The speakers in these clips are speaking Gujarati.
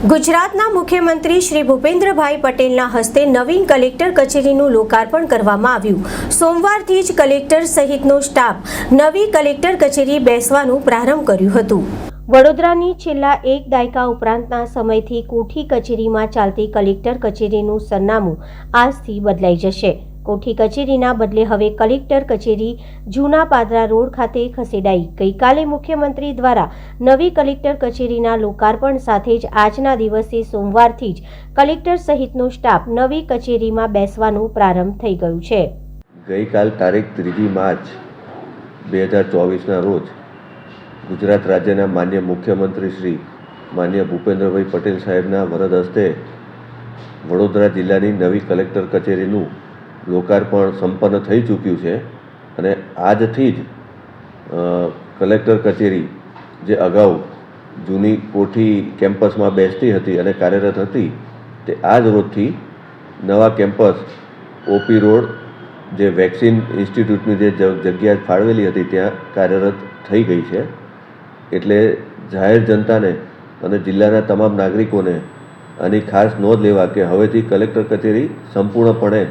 ગુજરાતના મુખ્યમંત્રી શ્રી ભૂપેન્દ્રભાઈ પટેલના હસ્તે નવીન કલેક્ટર કચેરીનું લોકાર્પણ કરવામાં આવ્યું। સોમવારથી જ કલેક્ટર સહિતનો સ્ટાફ નવી કલેક્ટર કચેરી બેસવાનું પ્રારંભ કર્યું હતું। વડોદરાની છેલ્લા એક દાયકા ઉપરાંતના સમયથી કોઠી કચેરીમાં ચાલતી કલેક્ટર કચેરીનું સરનામું આજથી બદલાઈ જશે। કોઠી કચેરીના બદલે હવે કલેક્ટર કચેરી જૂના પાદરા રોડ ખાતે ખસેડાઈ। ગઈકાલે મુખ્યમંત્રી દ્વારા નવી કલેક્ટર કચેરીના લોકાર્પણ સાથે જ આજના દિવસે સોમવારથી જ કલેક્ટર સહિતનો સ્ટાફ નવી કચેરીમાં બેસવાનું પ્રારંભ થઈ ગયું છે। ગઈકાલ તારીખ 3 માર્ચ 2024ના રોજ ગુજરાત રાજ્યના માન્ય મુખ્યમંત્રી શ્રી માન્ય ભૂપેન્દ્રભાઈ પટેલ સાહેબના વરદ હસ્તે વડોદરા જિલ્લાની નવી કલેક્ટર કચેરીનું લોકાર્પણ સંપન્ન થઈ ચૂક્યું છે અને આજથી જ કલેક્ટર કચેરી જે અગાઉ જૂની કોઠી કેમ્પસમાં બેસતી હતી અને કાર્યરત હતી તે આજ રોજથી નવા કેમ્પસ ઓપી રોડ જે વેક્સિન ઇન્સ્ટિટ્યૂટની જે જગ્યા ફાળવેલી હતી ત્યાં કાર્યરત થઈ ગઈ છે। એટલે જાહેર જનતાને અને જિલ્લાના તમામ નાગરિકોને આની ખાસ નોંધ લેવા કે હવેથી કલેક્ટર કચેરી સંપૂર્ણપણે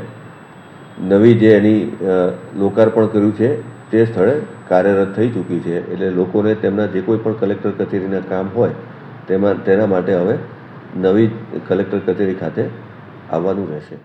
નવી જે એની લોકાર્પણ કર્યું છે તે સ્થળે કાર્યરત થઈ ચૂકી છે। એટલે લોકોને તેમના જે કોઈ પણ કલેક્ટર કચેરીના કામ હોય તેના માટે હવે નવી કલેક્ટર કચેરી ખાતે આવવાનું રહેશે।